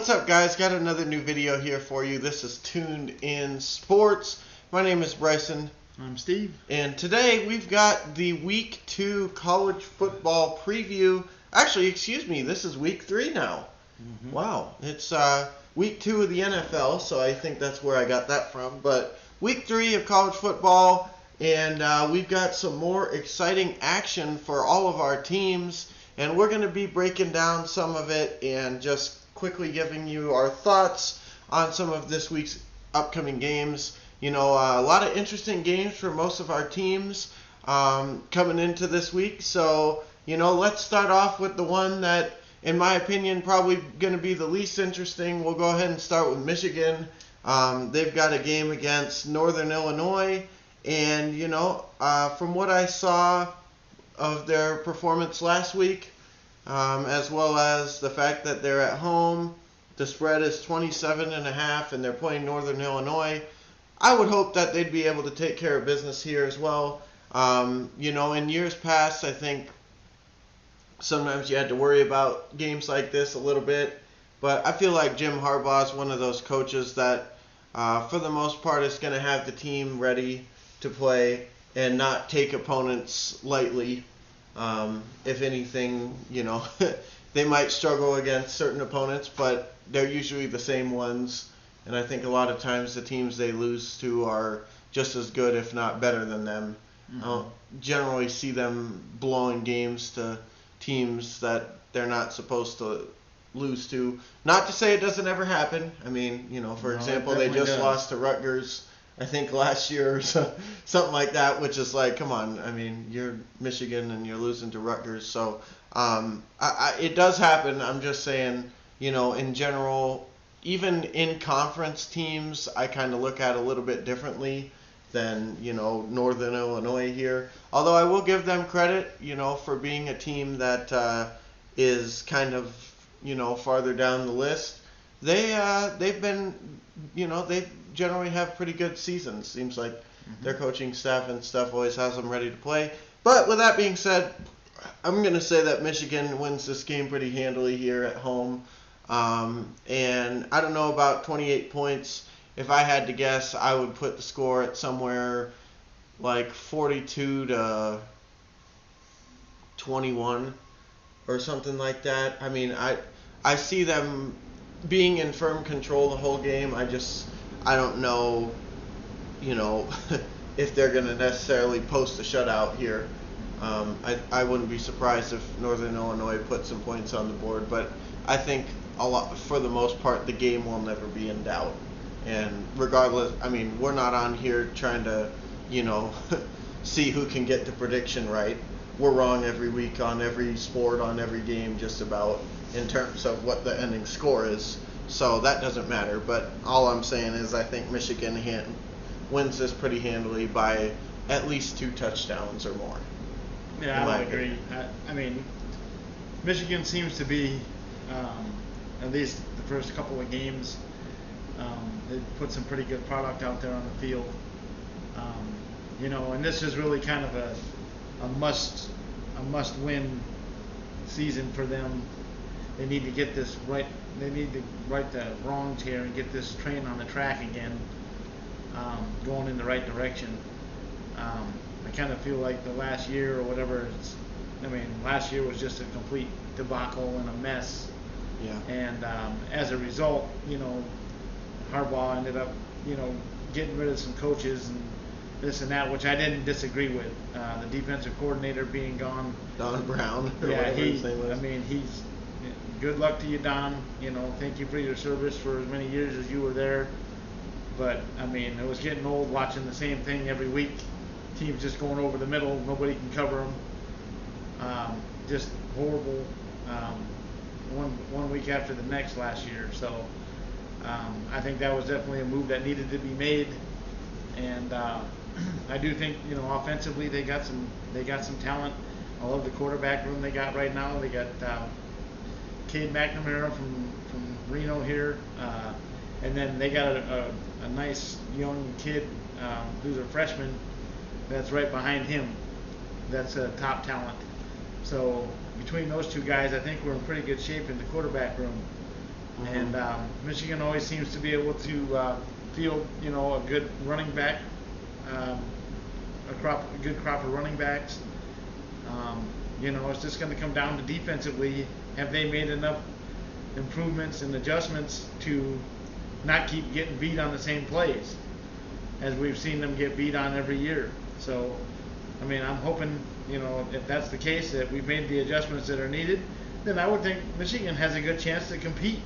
What's up, guys? Got another new video here for you. This is Tuned In Sports. My name is Bryson. I'm Steve. And today we've got the Week 2 college football preview. Actually, excuse me, this is Week 3 now. Wow. It's Week 2 of the NFL, so I think that's where I got that from. But Week 3 of college football, and we've got some more exciting action for all of our teams. And we're going to be breaking down some of it and just quickly giving you our thoughts on some of this week's upcoming games. You know, a lot of interesting games for most of our teams coming into this week. So, you know, let's start off with the one that, in my opinion, probably going to be the least interesting. We'll go ahead and start with Michigan. They've got a game against Northern Illinois. And, you know, from what I saw of their performance last week, as well as the fact that they're at home, the spread is 27.5, and they're playing Northern Illinois. I would hope that they'd be able to take care of business here as well. You know, in years past, I think sometimes you had to worry about games like this a little bit, but I feel like Jim Harbaugh is one of those coaches that, for the most part, is going to have the team ready to play and not take opponents lightly. If anything, you know, they might struggle against certain opponents, but they're usually the same ones. And I think a lot of times the teams they lose to are just as good, if not better than them. I don't generally see them blowing games to teams that they're not supposed to lose to. Not to say it doesn't ever happen. I mean, you know, for example, they just lost to Rutgers, I think, last year or something like that, which is like, come on. I mean, you're Michigan and you're losing to Rutgers. So it does happen. I'm just saying, you know, in general, even in conference teams, I kind of look at it a little bit differently than, you know, Northern Illinois here. Although I will give them credit, you know, for being a team that is kind of, you know, farther down the list. They've been, you know, they generally have pretty good seasons. Seems like their coaching staff and stuff always has them ready to play. But with that being said, I'm going to say that Michigan wins this game pretty handily here at home. And I don't know about 28 points. If I had to guess, I would put the score at somewhere like 42-21 or something like that. I mean, I see them being in firm control the whole game. I don't know, you know, if they're going to necessarily post a shutout here. I wouldn't be surprised if Northern Illinois put some points on the board, but I think for the most part, the game will never be in doubt. And regardless, I mean, we're not on here trying to, you know, see who can get the prediction right. We're wrong every week on every sport, on every game, just about, in terms of what the ending score is. So that doesn't matter. But all I'm saying is I think Michigan wins this pretty handily by at least 2 touchdowns or more. Yeah, I would agree. I mean, Michigan seems to be, at least the first couple of games, they put some pretty good product out there on the field. You know, and this is really kind of a must-win season for them. They need to get this right. They need to right the wrongs here and get this train on the track again, going in the right direction. I kind of feel like the last year or whatever, last year was just a complete debacle and a mess. Yeah. And as a result, you know, Harbaugh ended up, you know, getting rid of some coaches and this and that, which I didn't disagree with. The defensive coordinator being gone. Don Brown. Yeah, he's good luck to you, Don. You know, thank you for your service for as many years as you were there. But, I mean, it was getting old watching the same thing every week. Teams just going over the middle. Nobody can cover them. Just horrible. One week after the next last year. So, I think that was definitely a move that needed to be made. And I do think, you know, offensively they got some talent. I love the quarterback room they got right now. They got Cade McNamara from Reno here, and then they got a nice young kid who's a freshman that's right behind him. That's a top talent. So between those two guys, I think we're in pretty good shape in the quarterback room. And Michigan always seems to be able to field, a good running back, a good crop of running backs. It's just going to come down to defensively. Have they made enough improvements and adjustments to not keep getting beat on the same plays as we've seen them get beat on every year? So, I'm hoping, if that's the case, that we've made the adjustments that are needed, then I would think Michigan has a good chance to compete.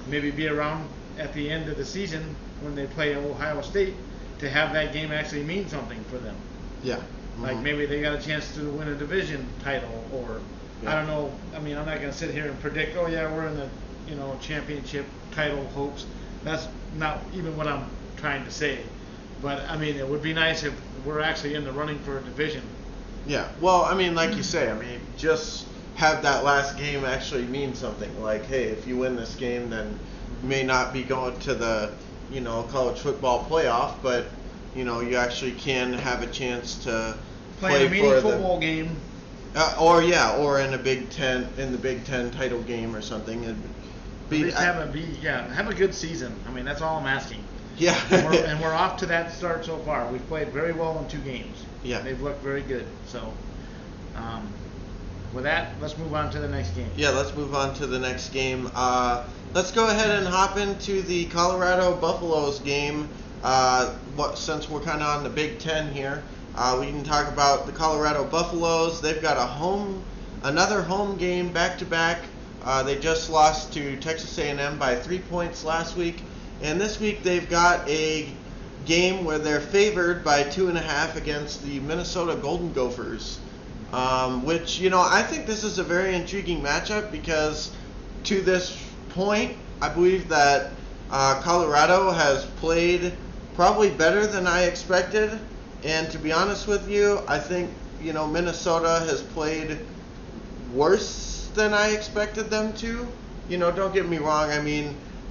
Maybe be around at the end of the season when they play Ohio State to have that game actually mean something for them. Yeah. Like maybe they got a chance to win a division title, or I don't know. I'm not going to sit here and predict, oh yeah, we're in the championship title hopes. That's not even what I'm trying to say. But it would be nice if we're actually in the running for a division. Yeah. Well, like you say, just have that last game actually mean something. Like, hey, if you win this game, then you may not be going to the college football playoff, but you actually can have a chance to play a mini football game. Or in the Big Ten title game or something. Have a good season. That's all I'm asking. Yeah. and we're off to that start so far. We've played very well in 2 games. Yeah. They've looked very good. So, with that, let's move on to the next game. Yeah, let's move on to the next game. Let's go ahead and hop into the Colorado Buffaloes game. Since we're kind of on the Big Ten here, we can talk about the Colorado Buffaloes. They've got another home game back-to-back. They just lost to Texas A&M by 3 points last week, and this week they've got a game where they're favored by 2.5 against the Minnesota Golden Gophers, which I think this is a very intriguing matchup because to this point, I believe that Colorado has played probably better than I expected, and to be honest with you, I think Minnesota has played worse than I expected them to. Don't get me wrong.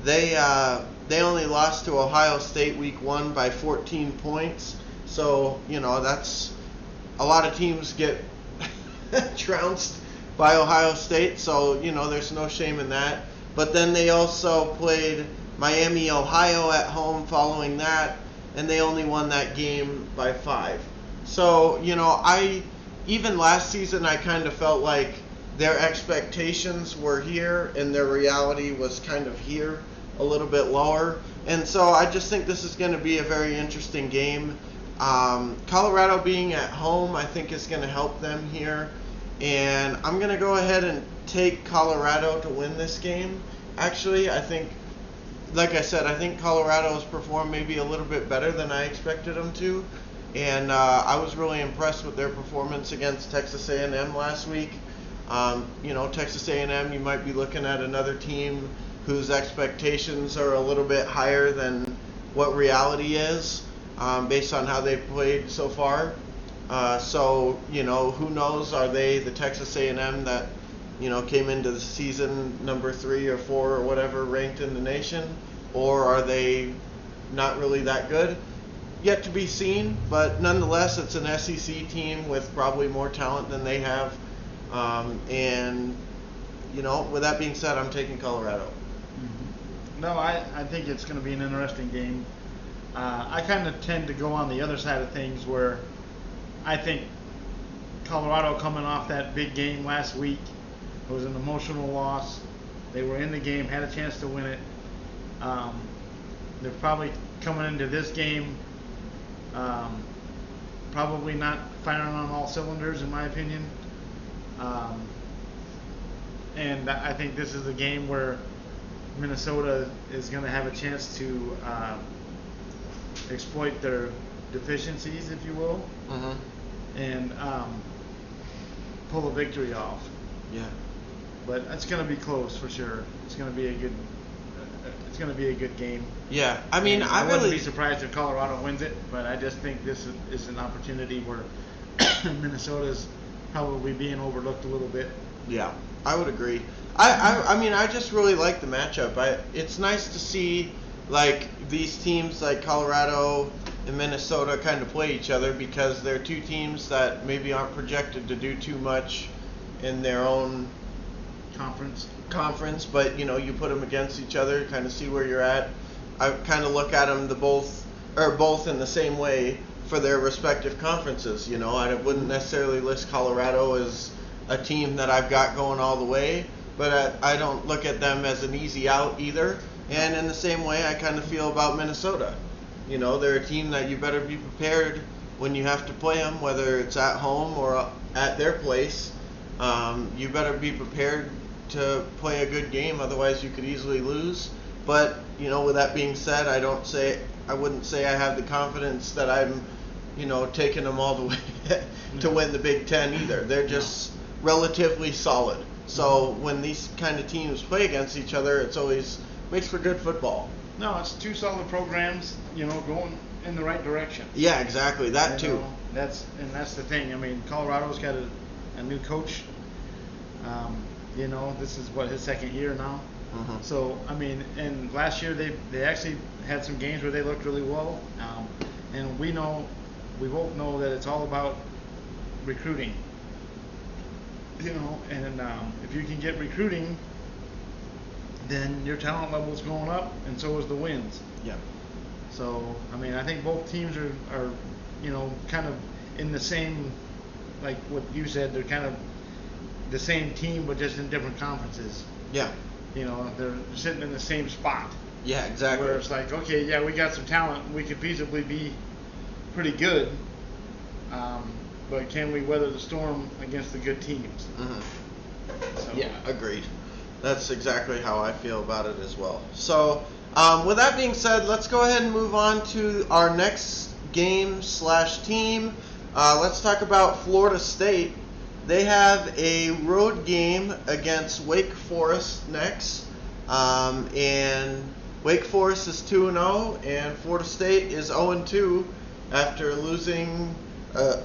They only lost to Ohio State week 1 by 14 points, so that's a lot of teams get trounced by Ohio State, so there's no shame in that. But then they also played Miami, Ohio at home following that, and they only won that game by 5. So, even last season I kind of felt like their expectations were here and their reality was kind of here, a little bit lower. And so I just think this is going to be a very interesting game. Colorado being at home, I think, is going to help them here. And I'm going to go ahead and take Colorado to win this game. Actually, I think, like I said, I think Colorado has performed maybe a little bit better than I expected them to. And I was really impressed with their performance against Texas A&M last week. Texas A&M, you might be looking at another team whose expectations are a little bit higher than what reality is, based on how they've played so far. So, who knows? Are they the Texas A&M that, came into the season number 3 or 4 or whatever ranked in the nation? Or are they not really that good? Yet to be seen, but nonetheless, it's an SEC team with probably more talent than they have. With that being said, I'm taking Colorado. No, I think it's going to be an interesting game. I kind of tend to go on the other side of things where I think Colorado coming off that big game last week, it was an emotional loss. They were in the game, had a chance to win it. They're probably coming into this game probably not firing on all cylinders, in my opinion. And I think this is a game where Minnesota is going to have a chance to exploit their deficiencies, if you will, and pull a victory off. Yeah. But it's going to be close for sure. It's going to be a good. It's going to be a good game. Yeah, I wouldn't be surprised if Colorado wins it, but I just think this is an opportunity where Minnesota's probably being overlooked a little bit. Yeah, I would agree. I just really like the matchup. It's nice to see like these teams like Colorado and Minnesota kind of play each other because they're two teams that maybe aren't projected to do too much in their own conference. conference, but you put them against each other, kind of see where you're at. I kind of look at them both in the same way for their respective conferences. I wouldn't necessarily list Colorado as a team that I've got going all the way, but I don't look at them as an easy out either. And in the same way, I kind of feel about Minnesota. They're a team that you better be prepared when you have to play them, whether it's at home or at their place. You better be prepared to play a good game, otherwise you could easily lose. But with that being said, I wouldn't say I have the confidence that I'm taking them all the way to win the Big Ten either. They're just relatively solid. So when these kind of teams play against each other, it's always makes for good football. No, it's two solid programs, going in the right direction. Yeah, exactly. That too. That's the thing. I mean, Colorado's got a new coach. This is his second year now. Mm-hmm. So I mean, and last year they actually had some games where they looked really well. And we both know that it's all about recruiting. And if you can get recruiting, then your talent level is going up, and so is the wins. Yeah. So I mean, I think both teams are kind of in the same, like what you said, they're kind of the same team, but just in different conferences. Yeah. They're sitting in the same spot. Yeah, exactly. Where it's like, okay, yeah, we got some talent, we could feasibly be pretty good, but can we weather the storm against the good teams? Mm-hmm. So, yeah, agreed. That's exactly how I feel about it as well. So, with that being said, let's go ahead and move on to our next game/team. Let's talk about Florida State. They have a road game against Wake Forest next, and Wake Forest is 2-0, and Florida State is 0-2 after losing a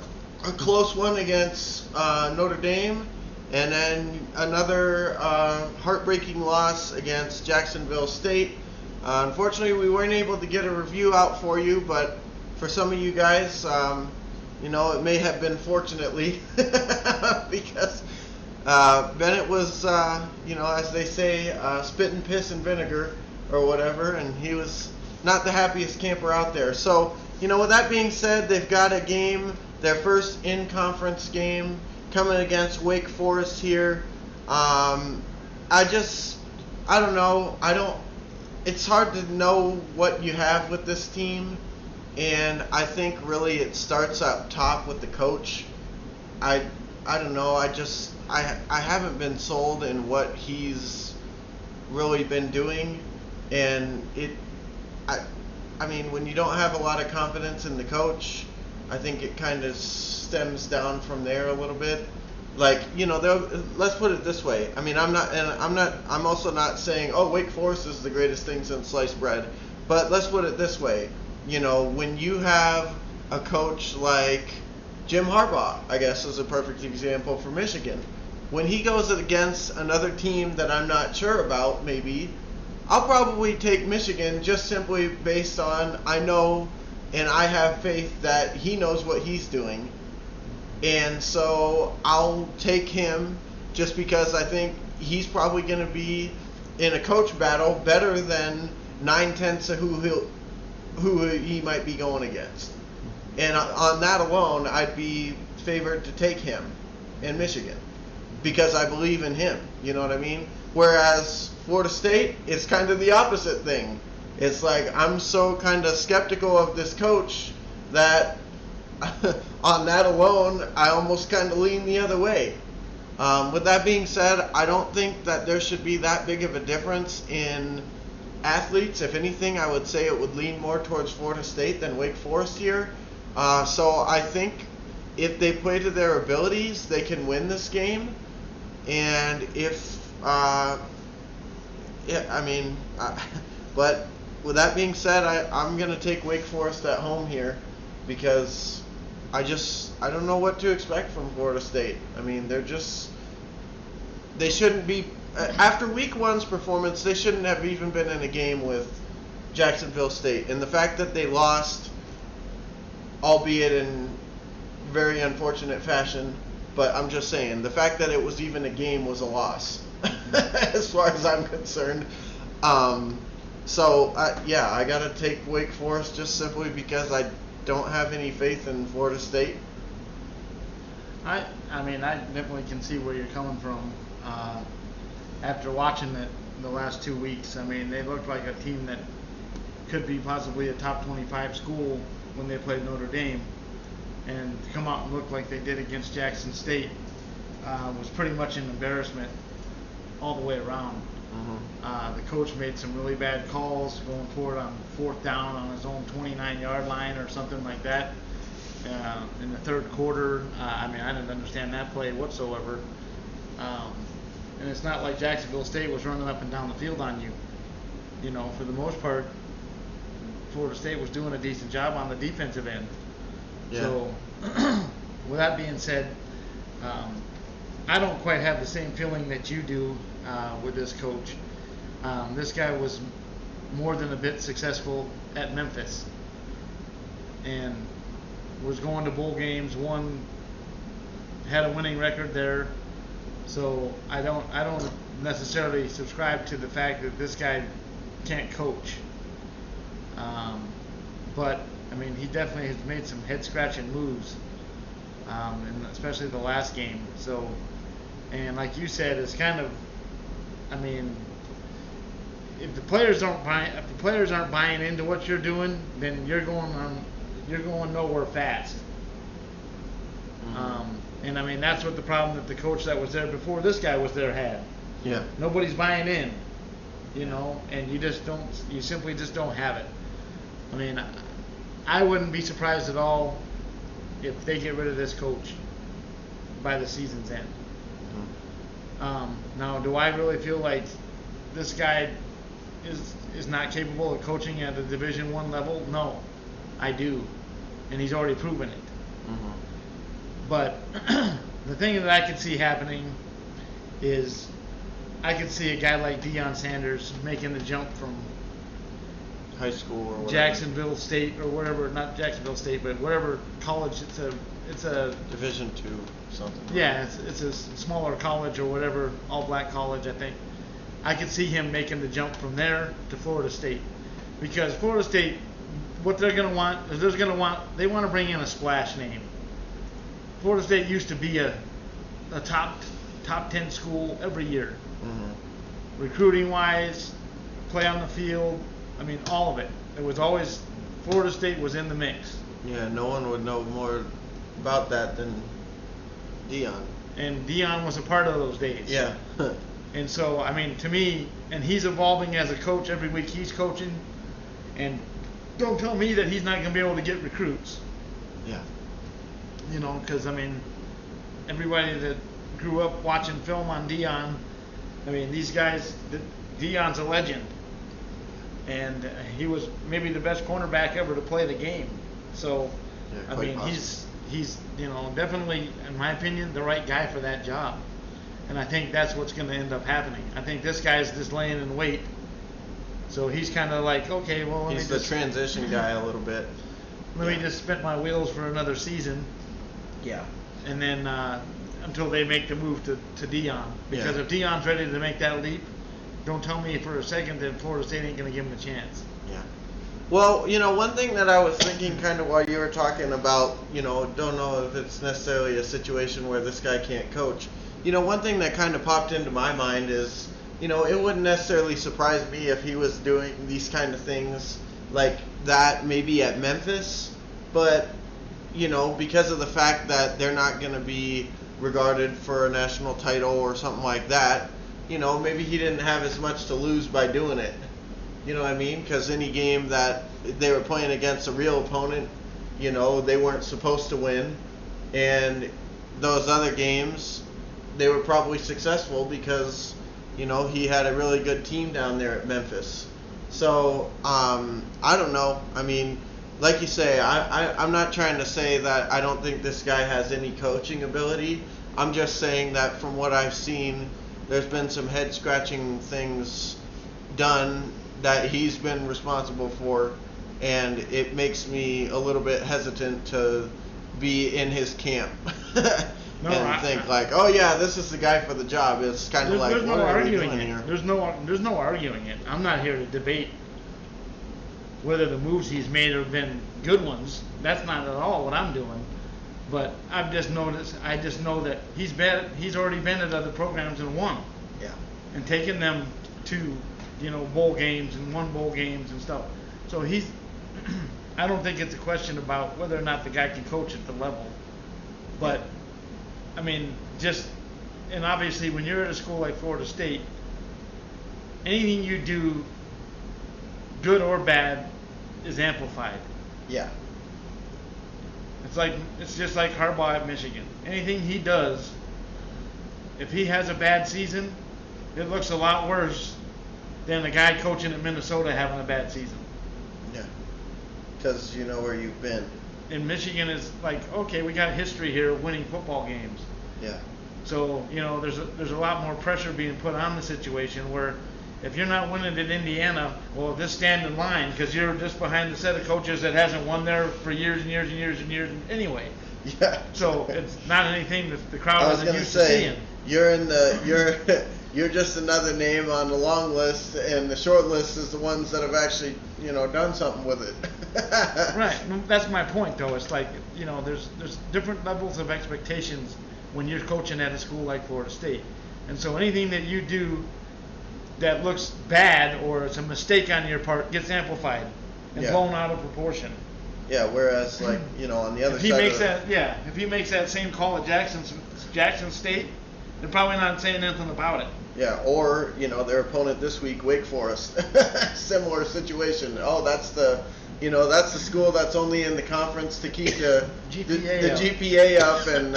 close one against Notre Dame, and then another heartbreaking loss against Jacksonville State. Unfortunately, we weren't able to get a review out for you, but for some of you guys, it may have been fortunately because Bennett was, as they say, spitting piss and vinegar or whatever, and he was not the happiest camper out there. So, with that being said, they've got a game, their first in-conference game, coming against Wake Forest here. I don't know. It's hard to know what you have with this team. And I think really it starts up top with the coach. I don't know. I haven't been sold in what he's really been doing, and I mean, when you don't have a lot of confidence in the coach, I think it kind of stems down from there a little bit. Like, let's put it this way. I mean, I'm also not saying, oh, Wake Forest is the greatest thing since sliced bread. But let's put it this way. When you have a coach like Jim Harbaugh, I guess is a perfect example for Michigan. When he goes against another team that I'm not sure about, maybe, I'll probably take Michigan just simply based on I know and I have faith that he knows what he's doing. And so I'll take him just because I think he's probably going to be in a coach battle better than 9/10 of who he might be going against. And on that alone, I'd be favored to take him in Michigan because I believe in him. You know what I mean? Whereas Florida State, it's kind of the opposite thing. It's like I'm so kind of skeptical of this coach that on that alone, I almost kind of lean the other way. With that being said, I don't think that there should be that big of a difference in athletes. If anything, I would say it would lean more towards Florida State than Wake Forest here. So I think if they play to their abilities, they can win this game. And but with that being said, I'm going to take Wake Forest at home here because I don't know what to expect from Florida State. I mean, they shouldn't be, after week one's performance, they shouldn't have even been in a game with Jacksonville State. And the fact that they lost, albeit in very unfortunate fashion, but I'm just saying, the fact that it was even a game was a loss. as far as I'm concerned. I got to take Wake Forest just simply because I don't have any faith in Florida State. I definitely can see where you're coming from. After watching it the last 2 weeks, I mean, they looked like a team that could be possibly a top 25 school when they played Notre Dame, and to come out and look like they did against Jackson State was pretty much an embarrassment all the way around. The coach made some really bad calls going forward on 4th down on his own 29-yard line or something like that in the third quarter. I didn't understand that play whatsoever. And it's not like Jacksonville State was running up and down the field on you. You know, for the most part, Florida State was doing a decent job on the defensive end. Yeah. So, with that being said, I don't quite have the same feeling that you do with this coach. This guy was more than a bit successful at Memphis and was going to bowl games, had a winning record there. So I don't necessarily subscribe to the fact that this guy can't coach. But I mean, he definitely has made some head-scratching moves, and especially the last game. So, and like you said, it's kind of, I mean, if the players aren't buying into what you're doing, then you're going nowhere fast. And I mean, that's what the problem that the coach that was there before this guy was there had. Yeah. Nobody's buying in, and you simply just don't have it. I mean, I wouldn't be surprised at all if they get rid of this coach by the season's end. Now, do I really feel like this guy is not capable of coaching at a Division I level? No, I do, and he's already proven it. But the thing that I could see happening is I could see a guy like Deion Sanders making the jump from high school or whatever. Jacksonville State or whatever, not Jacksonville State, but whatever college. It's a Division II something. Yeah, it's a smaller college or whatever, all-black college, I think. I could see him making the jump from there to Florida State, because Florida State, what they're going to want is they want to bring in a splash name. Florida State used to be a top 10 school every year. Recruiting wise, play on the field, I mean, all of it. It was always, Florida State was in the mix. Yeah, no one would know more about that than Deion. And Deion was a part of those days. Yeah. And so, I mean, to me, and he's evolving as a coach every week he's coaching, and don't tell me that he's not going to be able to get recruits. Yeah. Because, I mean, everybody that grew up watching film on Deion, I mean, these guys, Deion's a legend. And he was maybe the best cornerback ever to play the game. So, yeah, I mean, he's definitely, in my opinion, the right guy for that job. And I think that's what's going to end up happening. I think this guy's just laying in wait. So he's kind of like, okay, well, he's the transition guy a little bit. Let me just spin my wheels for another season. Yeah. And then until they make the move to Deion. Because if Deion's ready to make that leap, don't tell me for a second that Florida State ain't going to give him a chance. Yeah. Well, one thing that I was thinking kind of while you were talking about, don't know if it's necessarily a situation where this guy can't coach. One thing that kind of popped into my mind is, it wouldn't necessarily surprise me if he was doing these kind of things like that maybe at Memphis, but, because of the fact that they're not going to be regarded for a national title or something like that, maybe he didn't have as much to lose by doing it. You know what I mean? Because any game that they were playing against a real opponent, they weren't supposed to win. And those other games, they were probably successful because, he had a really good team down there at Memphis. So, I don't know. I mean, like you say, I'm not trying to say that I don't think this guy has any coaching ability. I'm just saying that from what I've seen, there's been some head-scratching things done that he's been responsible for, and it makes me a little bit hesitant to be in his camp. think like, oh yeah, this is the guy for the job. It's kind of like, there's what no are we arguing doing it. here? There's no arguing it. I'm not here to debate whether the moves he's made have been good ones. That's not at all what I'm doing. But I just know that he's already been at other programs and won. Yeah. And taken them to, bowl games and won bowl games and stuff. So I don't think it's a question about whether or not the guy can coach at the level. But, I mean, and obviously when you're at a school like Florida State, anything you do, good or bad, is amplified. Yeah. It's just like Harbaugh at Michigan. Anything he does, if he has a bad season, it looks a lot worse than the guy coaching at Minnesota having a bad season. Yeah. Because you know where you've been. And Michigan is like, okay, we got history here of winning football games. Yeah. So, there's a lot more pressure being put on the situation where if you're not winning at Indiana, well, just stand in line because you're just behind the set of coaches that hasn't won there for years and years and years and years anyway. Yeah. So it's not anything that the crowd isn't used to seeing. You're just another name on the long list, and the short list is the ones that have actually, done something with it. Right. That's my point, though. It's like, there's different levels of expectations when you're coaching at a school like Florida State. And so anything that you do that looks bad or it's a mistake on your part gets amplified and blown out of proportion. Yeah, whereas on the other if he makes that same call at Jackson State, they're probably not saying anything about it. Yeah, or their opponent this week, Wake Forest, similar situation. Oh, that's the school that's only in the conference to keep the GPA up, and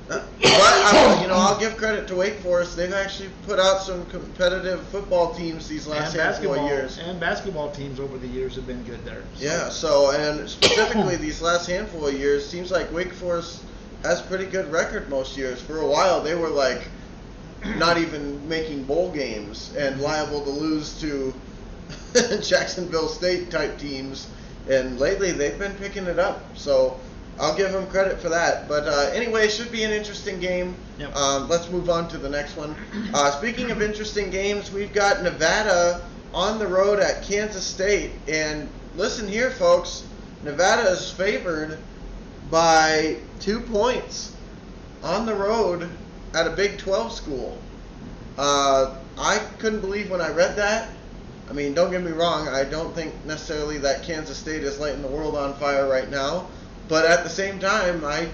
but I'll give credit to Wake Forest. They've actually put out some competitive football teams these last handful of years. And basketball teams over the years have been good there. So. Yeah, and specifically these last handful of years, seems like Wake Forest has a pretty good record most years. For a while, they were like not even making bowl games and liable to lose to Jacksonville State type teams. And lately, they've been picking it up. So I'll give them credit for that. But anyway, it should be an interesting game. Yep. Let's move on to the next one. Speaking of interesting games, we've got Nevada on the road at Kansas State. And listen here, folks. Nevada is favored by 2 points on the road at a Big 12 school. I couldn't believe when I read that. I mean, don't get me wrong. I don't think necessarily that Kansas State is lighting the world on fire right now. But at the same time, I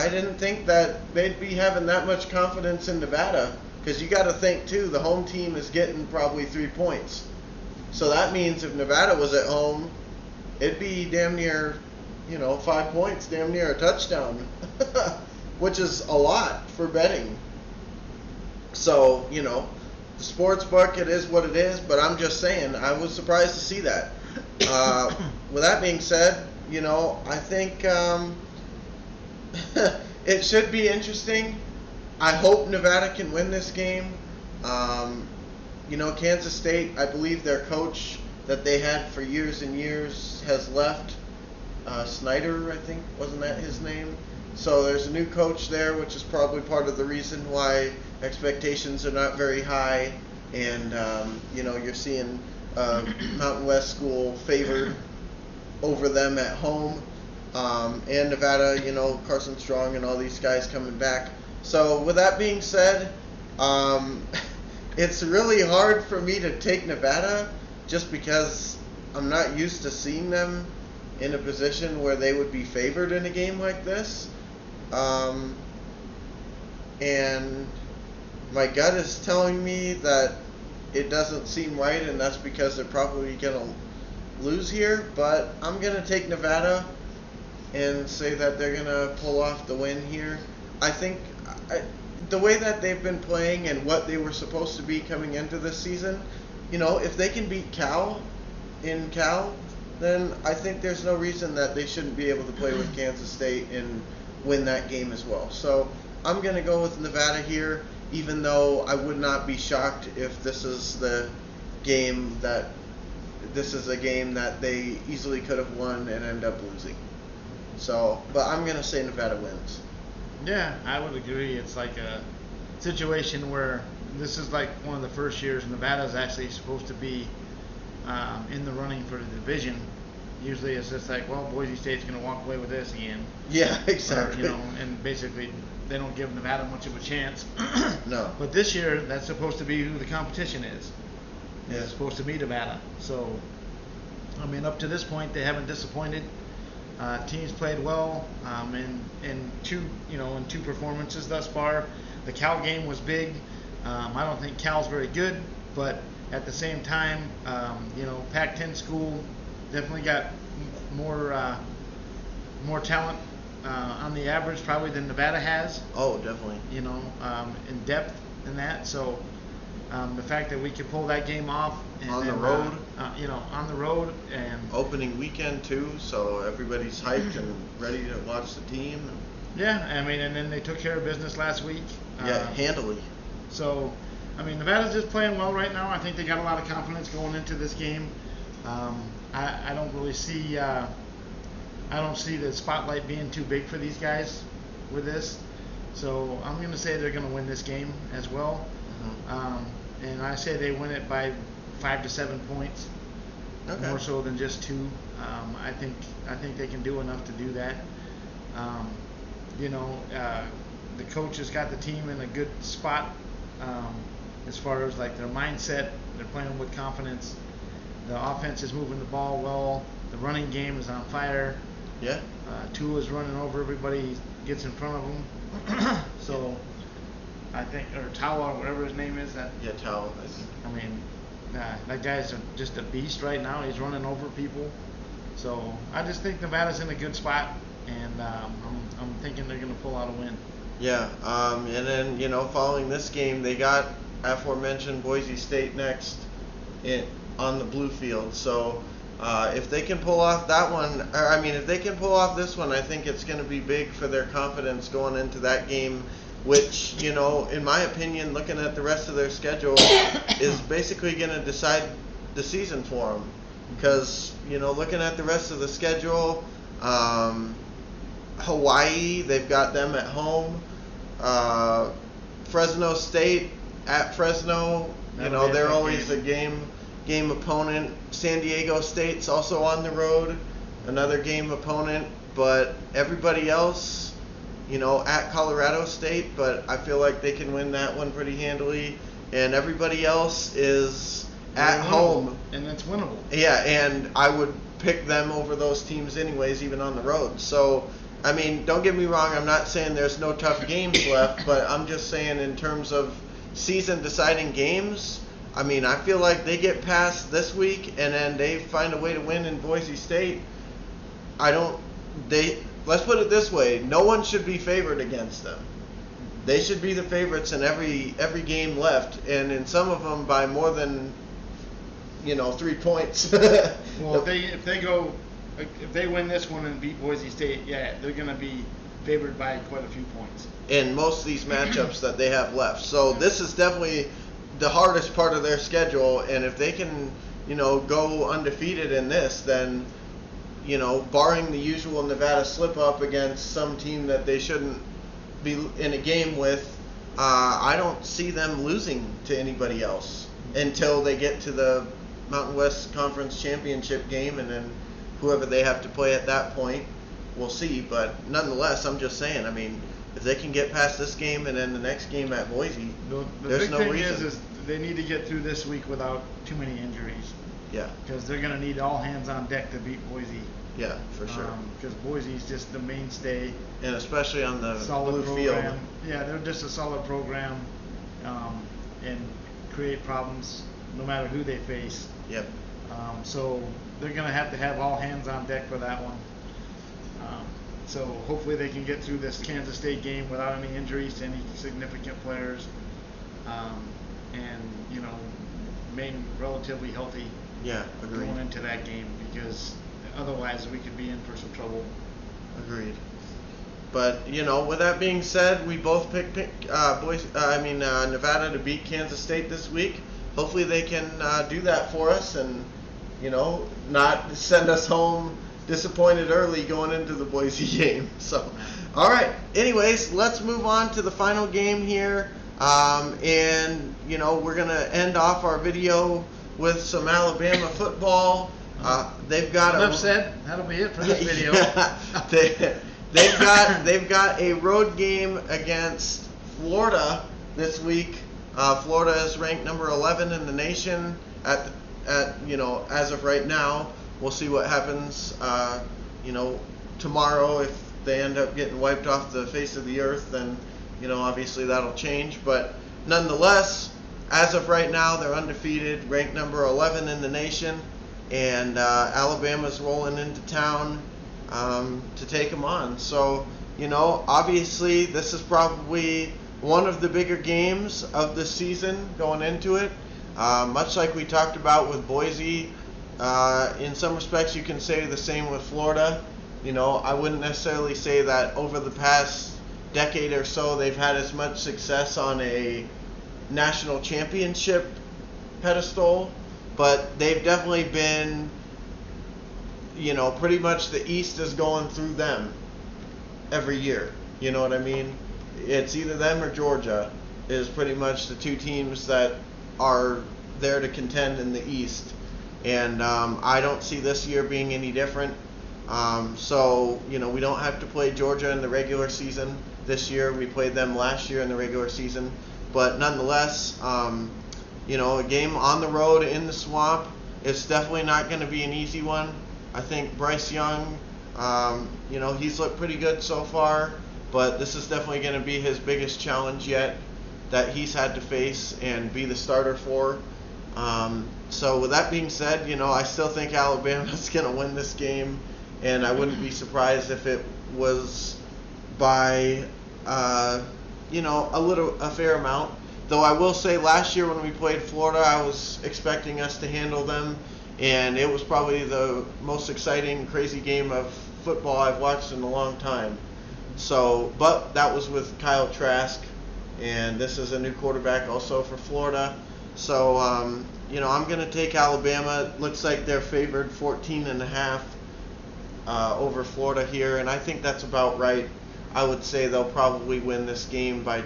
didn't think that they'd be having that much confidence in Nevada. Because you got to think, too, the home team is getting probably 3 points. So that means if Nevada was at home, it'd be damn near, 5 points, damn near a touchdown. Which is a lot for betting. So, the sports book, it is what it is. But I'm just saying, I was surprised to see that. With that being said, I think it should be interesting. I hope Nevada can win this game. Kansas State, I believe their coach that they had for years and years has left. Snyder, I think, wasn't that his name? So there's a new coach there, which is probably part of the reason why expectations are not very high. And, you're seeing Mountain West school favored over them at home. And Nevada, Carson Strong and all these guys coming back. So with that being said, it's really hard for me to take Nevada just because I'm not used to seeing them in a position where they would be favored in a game like this. And my gut is telling me that it doesn't seem right, and that's because they're probably going to lose here. But I'm going to take Nevada and say that they're going to pull off the win here. I think the way that they've been playing and what they were supposed to be coming into this season, if they can beat Cal in Cal, then I think there's no reason that they shouldn't be able to play with Kansas State and win that game as well. So I'm going to go with Nevada here, even though I would not be shocked if this is a game that they easily could have won and end up losing. So, but I'm gonna say Nevada wins. Yeah, I would agree. It's like a situation where this is like one of the first years Nevada is actually supposed to be in the running for the division. Usually it's just like, well, Boise State's going to walk away with this again. Yeah, exactly. Or, and basically they don't give Nevada much of a chance. No. But this year, that's supposed to be who the competition is. Yeah. It's supposed to be Nevada. So, I mean, up to this point, they haven't disappointed. Teams played well in two performances thus far. The Cal game was big. I don't think Cal's very good, but at the same time, Pac-10 school definitely got more talent on the average probably than Nevada has. Oh, definitely. In depth in that. So the fact that we could pull that game off on the road, on the road and opening weekend too, so everybody's hyped and ready to watch the team. Yeah, I mean, and then they took care of business last week. Yeah, handily. So, I mean, Nevada's just playing well right now. I think they got a lot of confidence going into this game. I don't really see. I don't see the spotlight being too big for these guys with this. So I'm going to say they're going to win this game as well. Mm-hmm. And I say they win it by 5 to 7 points. Okay. More so than just 2. I think they can do enough to do that. The coach has got the team in a good spot as far as like their mindset. They're playing with confidence. The offense is moving the ball well. The running game is on fire. Yeah. Tua's running over everybody. He gets in front of them. So I think, or Tawa, whatever his name is. Tawa. I mean, that guy's just a beast right now. He's running over people. So I just think Nevada's in a good spot, and I'm thinking they're going to pull out a win. Yeah. And then following this game, they got aforementioned Boise State next on the blue field. So if they can pull off that one, if they can pull off this one, I think it's going to be big for their confidence going into that game, which, in my opinion, looking at the rest of their schedule, is basically going to decide the season for them. Because, looking at the rest of the schedule, Hawaii, they've got them at home. Fresno State at Fresno, they're always a game opponent. San Diego State's also on the road, another game opponent. But everybody else, at Colorado State, but I feel like they can win that one pretty handily. And everybody else is at home. And it's winnable. Yeah, and I would pick them over those teams anyways, even on the road. So, don't get me wrong, I'm not saying there's no tough games left, but I'm just saying in terms of season-deciding games, I feel like they get past this week and then they find a way to win in Boise State. Let's put it this way, no one should be favored against them. They should be the favorites in every game left, and in some of them by more than 3 points. Well, if they win this one and beat Boise State, yeah, they're going to be favored by quite a few points in most of these matchups that they have left. So this is definitely the hardest part of their schedule, and if they can, go undefeated in this, then, barring the usual Nevada slip-up against some team that they shouldn't be in a game with, I don't see them losing to anybody else until they get to the Mountain West Conference Championship game, and then whoever they have to play at that point, we'll see. But nonetheless, I'm just saying, if they can get past this game and then the next game at Boise, there's no reason. The big thing is they need to get through this week without too many injuries. Yeah. Because they're going to need all hands on deck to beat Boise. Yeah, for sure. Because Boise's just the mainstay. And especially on the blue program. field. Yeah, they're just a solid program and create problems no matter who they face. Yep. So they're going to have all hands on deck for that one. So hopefully they can get through this Kansas State game without any injuries to any significant players, and remain relatively healthy. Yeah, agreed. Going into that game, because otherwise we could be in for some trouble. Agreed. But with that being said, we both picked Nevada to beat Kansas State this week. Hopefully they can do that for us and not send us home disappointed early going into the Boise game. So, all right. Anyways, let's move on to the final game here. And, we're going to end off our video with some Alabama football. They've got enough said. That'll be it for this video. They've got a road game against Florida this week. Florida is ranked number 11 in the nation at as of right now. We'll see what happens tomorrow. If they end up getting wiped off the face of the earth, then obviously that'll change. But nonetheless, as of right now, they're undefeated, ranked number 11 in the nation, and Alabama's rolling into town to take them on. So obviously this is probably one of the bigger games of the season going into it. Much like we talked about with Boise, in some respects you can say the same with Florida. I wouldn't necessarily say that over the past decade or so they've had as much success on a national championship pedestal, but they've definitely been, pretty much the East is going through them every year. You know what I mean? It's either them or Georgia is pretty much the two teams that are there to contend in the East. And I don't see this year being any different. So, we don't have to play Georgia in the regular season this year. We played them last year in the regular season. But nonetheless, a game on the road in the swamp, it's definitely not going to be an easy one. I think Bryce Young, he's looked pretty good so far, but this is definitely going to be his biggest challenge yet that he's had to face and be the starter for. So with that being said, I still think Alabama's going to win this game, and I wouldn't be surprised if it was by, a fair amount. Though I will say last year when we played Florida, I was expecting us to handle them, and it was probably the most exciting, crazy game of football I've watched in a long time. So, but that was with Kyle Trask, and this is a new quarterback also for Florida. So, I'm going to take Alabama. It looks like they're favored 14.5 over Florida here, and I think that's about right. I would say they'll probably win this game by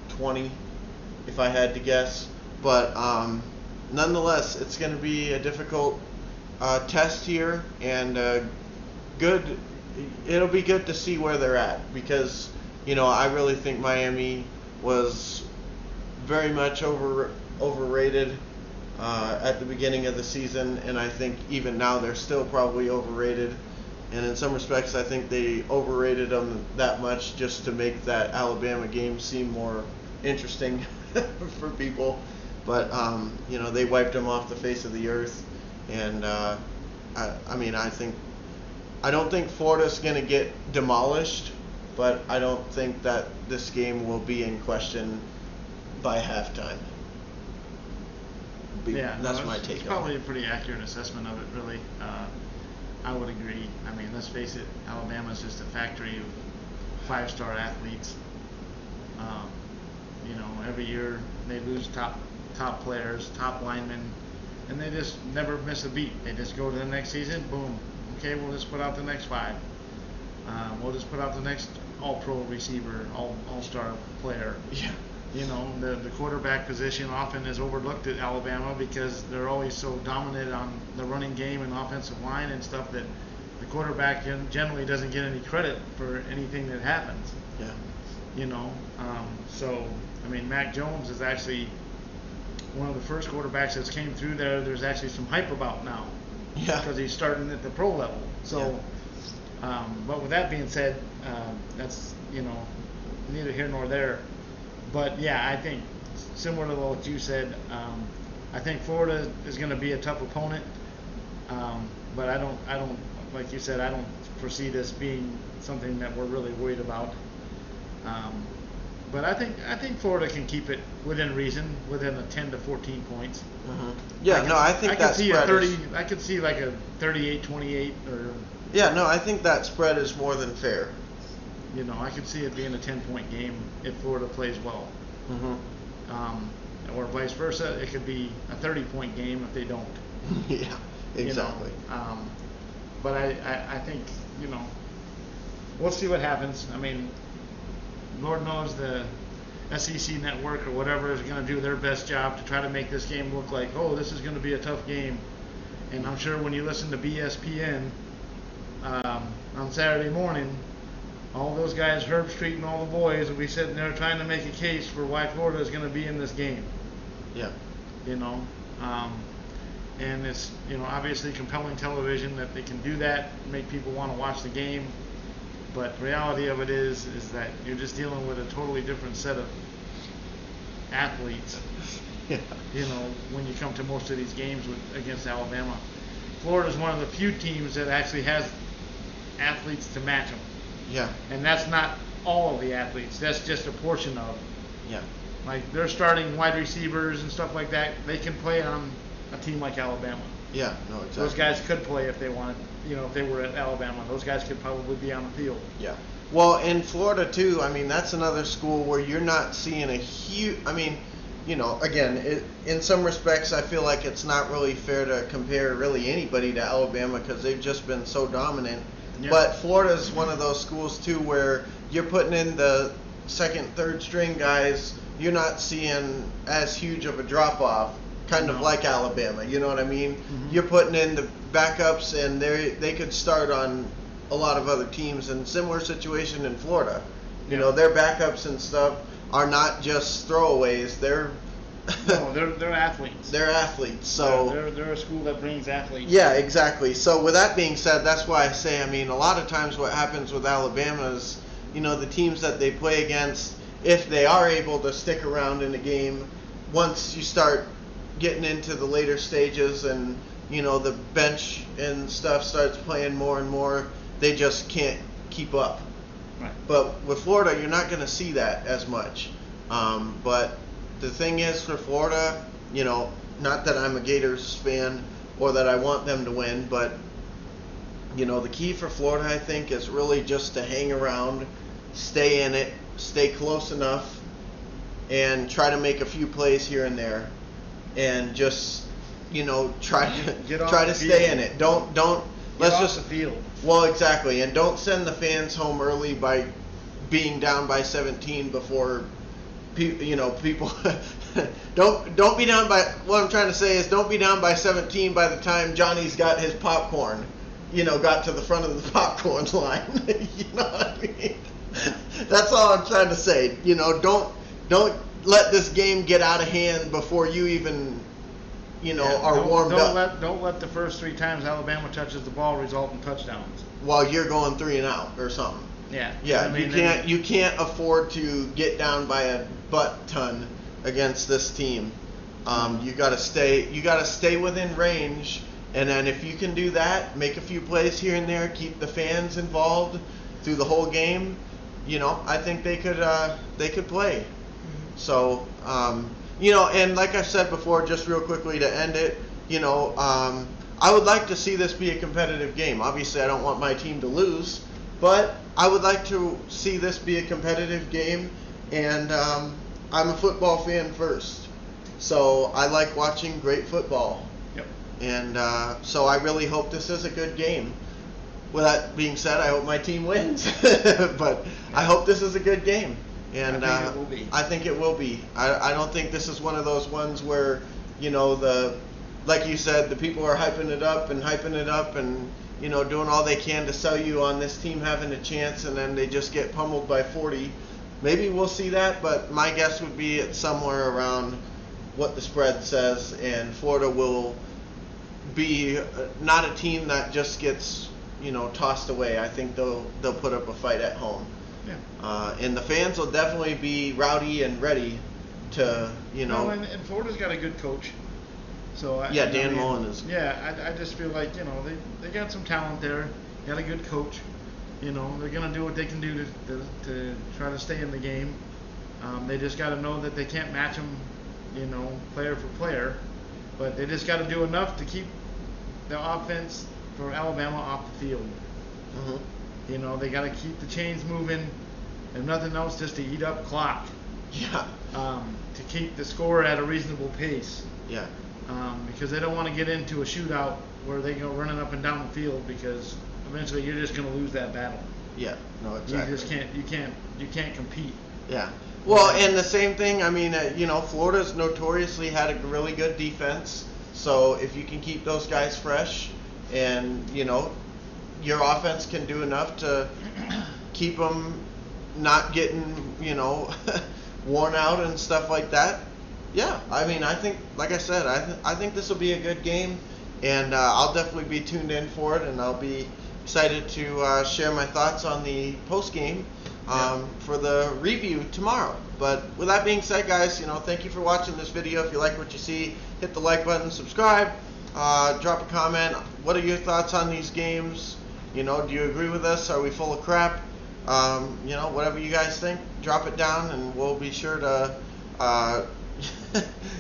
20, if I had to guess. But nonetheless, it's going to be a difficult test here, and it'll be good to see where they're at, because I really think Miami was very much overrated at the beginning of the season, and I think even now they're still probably overrated. And in some respects, I think they overrated them that much just to make that Alabama game seem more interesting for people. But they wiped them off the face of the earth, and I don't think Florida's going to get demolished, but I don't think that this game will be in question by halftime. That's my take on it. It's probably a pretty accurate assessment of it, really. I would agree. I mean, let's face it, Alabama's just a factory of five-star athletes. Every year they lose top players, top linemen, and they just never miss a beat. They just go to the next season, boom. Okay, we'll just put out the next 5. We'll just put out the next all-pro receiver, all-star player. Yeah. The quarterback position often is overlooked at Alabama because they're always so dominant on the running game and offensive line and stuff that the quarterback generally doesn't get any credit for anything that happens. Yeah. Mac Jones is actually one of the first quarterbacks that's came through there. There's actually some hype about now. Yeah. Because he's starting at the pro level. So, yeah. But with that being said, that's neither here nor there. But yeah, I think similar to what you said, I think Florida is going to be a tough opponent. But I don't, like you said, I don't foresee this being something that we're really worried about. But I think Florida can keep it within reason, within a 10 to 14 points. Mm-hmm. Yeah, I think that spread I could see like a 38-28 or. Yeah, no, I think that spread is more than fair. I could see it being a 10-point game if Florida plays well. Mm-hmm. Or vice versa, it could be a 30-point game if they don't. Yeah, exactly. But I think, we'll see what happens. I mean, Lord knows the SEC network or whatever is going to do their best job to try to make this game look like, oh, this is going to be a tough game. And I'm sure when you listen to BSPN on Saturday morning, all those guys, Herb Street and all the boys, will be sitting there trying to make a case for why Florida is going to be in this game. Yeah. And it's, obviously compelling television that they can do that, make people want to watch the game. But the reality of it is that you're just dealing with a totally different set of athletes. Yeah. When you come to most of these games against Alabama. Florida's one of the few teams that actually has athletes to match them. Yeah. And that's not all of the athletes. That's just a portion of. Yeah. Like they're starting wide receivers and stuff like that. They can play on a team like Alabama. Yeah, no, exactly. Those guys could play if they wanted. If they were at Alabama, those guys could probably be on the field. Yeah. Well, in Florida too. I mean, that's another school where you're not seeing a huge. I mean, again, in some respects, I feel like it's not really fair to compare really anybody to Alabama because they've just been so dominant. Yeah. But Florida's one of those schools too where you're putting in the second, third string guys. You're not seeing as huge of a drop off, kind of like Alabama. You know what I mean? Mm-hmm. You're putting in the backups, and they could start on a lot of other teams. And similar situation in Florida. Yeah. Their backups and stuff are not just throwaways. They're athletes. They're athletes. So they're a school that brings athletes. Yeah, exactly. So with that being said, that's why I say, I mean, a lot of times what happens with Alabama is, the teams that they play against, if they are able to stick around in the game, once you start getting into the later stages and, the bench and stuff starts playing more and more, they just can't keep up. Right. But with Florida, you're not going to see that as much. But the thing is for Florida, not that I'm a Gators fan or that I want them to win, but, the key for Florida, I think, is really just to hang around, stay in it, stay close enough, and try to make a few plays here and there, and just try to stay in it. Don't let's just the field. Well, exactly, and don't send the fans home early by being down by 17 before people. don't be down by. What I'm trying to say is don't be down by 17 by the time Johnny's got his popcorn. Got to the front of the popcorn line. You know what I mean? That's all I'm trying to say. Don't let this game get out of hand before you even, are warmed up. Don't let the first 3 times Alabama touches the ball result in touchdowns. While you're going 3 and out or something. Yeah. Yeah. I mean, you can't afford to get down by a butt ton against this team. You got to stay within range. And then if you can do that, make a few plays here and there, keep the fans involved through the whole game, I think they could play. Mm-hmm. So, and like I said before, just real quickly to end it, I would like to see this be a competitive game. Obviously, I don't want my team to lose, but I would like to see this be a competitive game, and I'm a football fan first. So I like watching great football. Yep. And so I really hope this is a good game. With that being said, I hope my team wins. But I hope this is a good game. And I think it will be. I think it will be. I don't think this is one of those ones where, like you said, the people are hyping it up and, doing all they can to sell you on this team having a chance, and then they just get pummeled by 40. Maybe we'll see that, but my guess would be it's somewhere around what the spread says, and Florida will be not a team that just gets, tossed away. I think they'll put up a fight at home. Yeah. And the fans will definitely be rowdy and ready to, and Florida's got a good coach. So Dan Mullen is. Yeah, I just feel like they got some talent there. Got a good coach. They're gonna do what they can do to try to stay in the game. They just got to know that they can't match them, player for player, but they just got to do enough to keep the offense for Alabama off the field. Mm-hmm. They got to keep the chains moving, if nothing else, just to eat up clock. Yeah. To keep the score at a reasonable pace. Yeah. because they don't want to get into a shootout where they go running up and down the field, because eventually you're just going to lose that battle. Yeah, no, exactly. You just can't compete. Yeah. Well, and the same thing, I mean, Florida's notoriously had a really good defense. So if you can keep those guys fresh and, your offense can do enough to keep them not getting, worn out and stuff like that. Yeah, I mean, I think, like I said, I think this will be a good game, and I'll definitely be tuned in for it, and I'll be excited to share my thoughts on the post game for the review tomorrow. But with that being said, guys, thank you for watching this video. If you like what you see, hit the like button, subscribe, drop a comment. What are your thoughts on these games? Do you agree with us? Are we full of crap? Whatever you guys think, drop it down, and we'll be sure to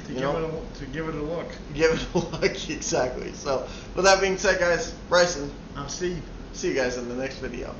give it a look. Give it a look, exactly. So, with that being said, guys, Bryson. I'm Steve. See you guys in the next video.